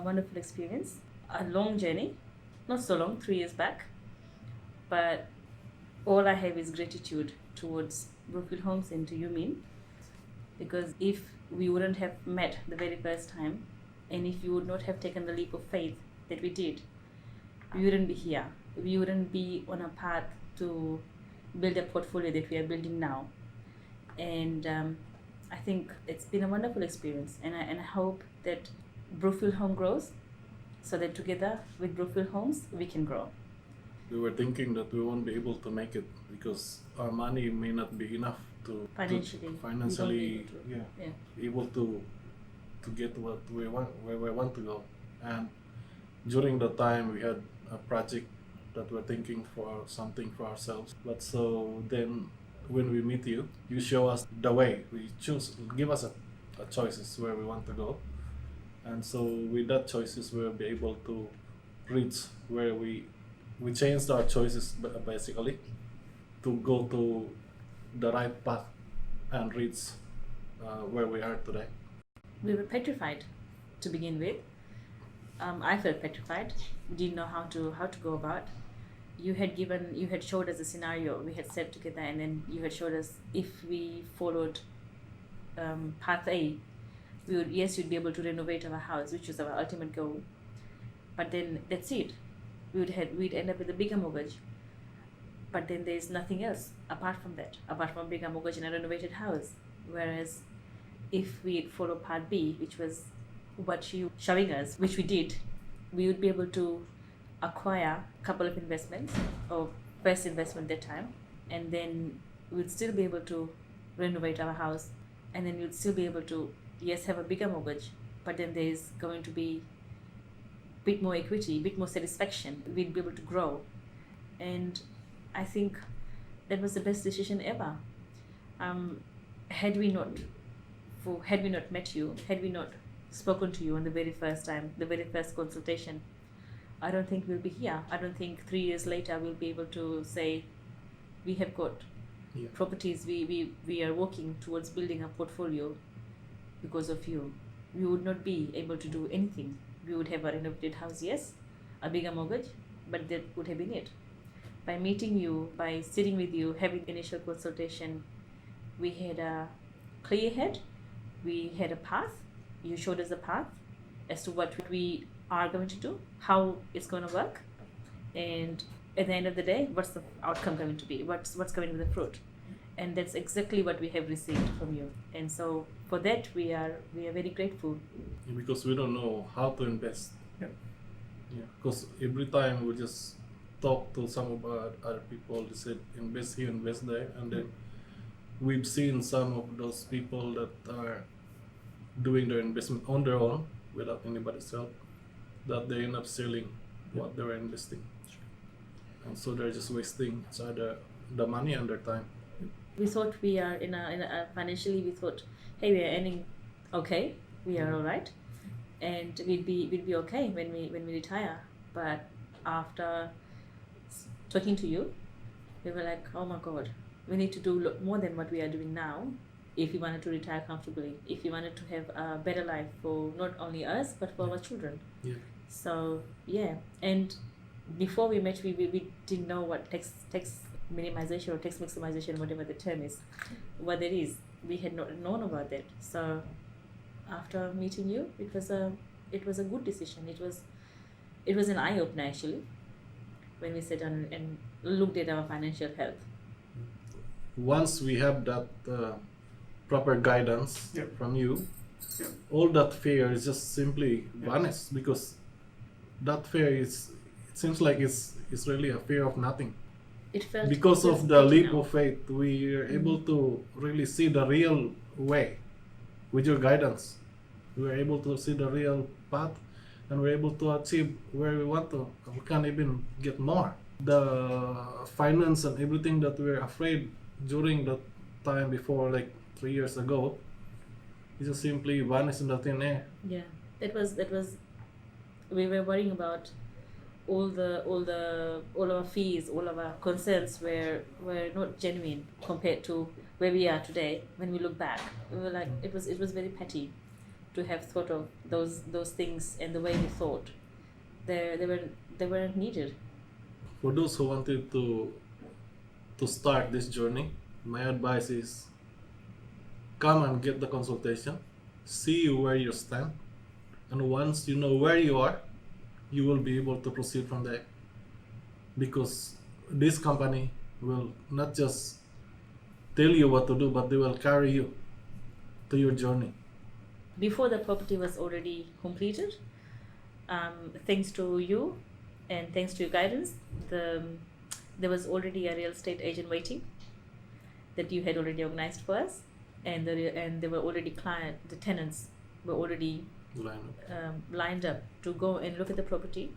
wonderful experience, a long journey, not so long, 3 years back, but all I have is gratitude towards Brookfield Homes and to you, Min, because if we wouldn't have met the very first time, and if you would not have taken the leap of faith that we did, we wouldn't be here. We wouldn't be on a path to build a portfolio that we are building now. And I think it's been a wonderful experience, and I hope that Brookfield Home grows, so that together with Brookfield Homes we can grow. We were thinking that we won't be able to make it because our money may not be enough to Financially, financially we won't be able to. able to get what we want, where we want to go. And during the time we had a project that we're thinking for something for ourselves. But so then when we meet you, you show us the way. We choose, give us a choices where we want to go. And so with that choices we'll be able to reach where we changed our choices basically to go to the right path and reach where we are today. We were petrified to begin with. I felt petrified, didn't know how to go about. You had showed us a scenario we had set together, and then you had showed us if we followed path A, you'd be able to renovate our house, which was our ultimate goal. But then that's it. We'd end up with a bigger mortgage. But then there's nothing else apart from that, apart from bigger mortgage and a renovated house. Whereas if we follow part B, which was what you showing us, which we did, we would be able to acquire a couple of investments, or first investment that time, and then we'd still be able to renovate our house, and then we'd still be able to, yes, have a bigger mortgage, but then there's going to be a bit more equity, a bit more satisfaction. We'd be able to grow. And I think that was the best decision ever. Had we not met you, had we not spoken to you on the very first time, the very first consultation, I don't think we'll be here. I don't think 3 years later we'll be able to say we have got properties, we are working towards building a portfolio because of you. We would not be able to do anything. We would have a renovated house, yes, a bigger mortgage, but that would have been it. By meeting you, by sitting with you, having initial consultation, we had a clear head, we had a path. You showed us a path as to what we are going to do, how it's going to work, and at the end of the day, what's the outcome going to be, what's going to be the fruit. And that's exactly what we have received from you. And so for that we are very grateful. Because we don't know how to invest. Yeah. Because every time we just talk to some of our other people, they said invest here, invest there, and then we've seen some of those people that are doing their investment on their own without anybody's help, that they end up selling what they were investing. And so they're just wasting the money and their time. We thought we are in a financially, we thought, hey, we are earning okay, we are all right, and we'd be okay when we retire. But after talking to you, we were like, oh my God, we need to do more than what we are doing now if we wanted to retire comfortably, if we wanted to have a better life for not only us but for our children. Yeah. So and before we met, we didn't know what tax minimization or tax maximization, whatever the term is, what that is. We had not known about that. So after meeting you, it was a good decision. It was an eye opener actually, when we sat down and looked at our financial health. Once we have that proper guidance from you, all that fear is just simply vanished, because that fear it seems like it's really a fear of nothing. It felt because of the leap of faith, we are able to really see the real way with your guidance. We are able to see the real path, and we're able to achieve where we want to. We can even get more. The finance and everything that we were afraid during the time before, like 3 years ago, it just simply vanished in the thin air. Yeah, that was. We were worrying about all our fears, all of our concerns were not genuine compared to where we are today. When we look back, we were like, it was very petty. to have thought of those things and the way we thought. They weren't needed. For those who wanted to start this journey, my advice is come and get the consultation, see where you stand, and once you know where you are, you will be able to proceed from there. Because this company will not just tell you what to do, but they will carry you to your journey. Before the property was already completed, thanks to you and thanks to your guidance, there was already a real estate agent waiting that you had already organized for us, and there were already the tenants were already lined up to go and look at the property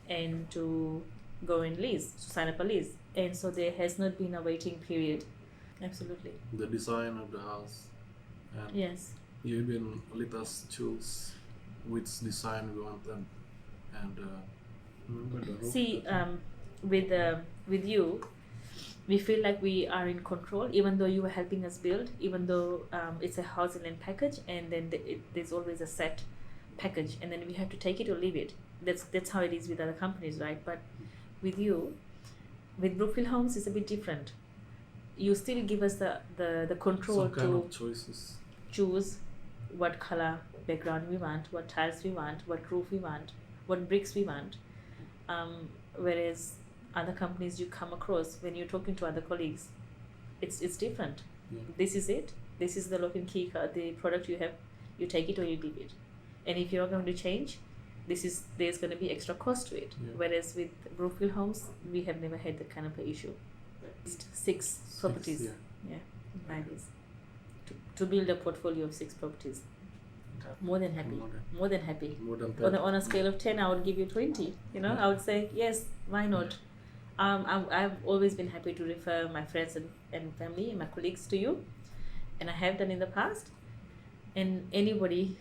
and to go and lease, to sign up a lease. And so there has not been a waiting period. Absolutely. The design of the house, and Yes. you even let us choose which design we want, and remember the roof See, that with you, we feel like we are in control, even though you were helping us build, even though it's a house and land package, and then there's always a set package, and then we have to take it or leave it. That's how it is with other companies, right? But with you, with Brookfield Homes, it's a bit different. You still give us the control some kind to of choices. choose what color background we want, what tiles we want, what roof we want, what bricks we want. Whereas other companies you come across when you're talking to other colleagues, it's different. Yeah. This is it. This is the lock and key card, the product you have. You take it or you leave it. And if you're going to change, there's going to be extra cost to it. Yeah. Whereas with Brookfield Homes, we have never had that kind of an issue. Six properties. Yeah. In 5 years. To build a portfolio of 6 properties. More than happy. More than happy. More than 10. On a scale of 10, I would give you 20. You know, I would say yes. Why not? I've always been happy to refer my friends and family and my colleagues to you, and I have done in the past. And anybody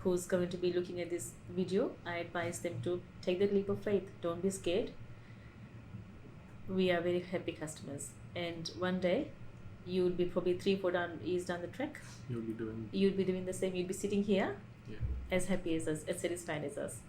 who's going to be looking at this video, I advise them to take that leap of faith. Don't be scared. We are very happy customers, and one day you'll be probably 3-4 years down the track. You'll be doing. You'll be doing the same. You'll be sitting here Yeah. as happy as us, as satisfied as us.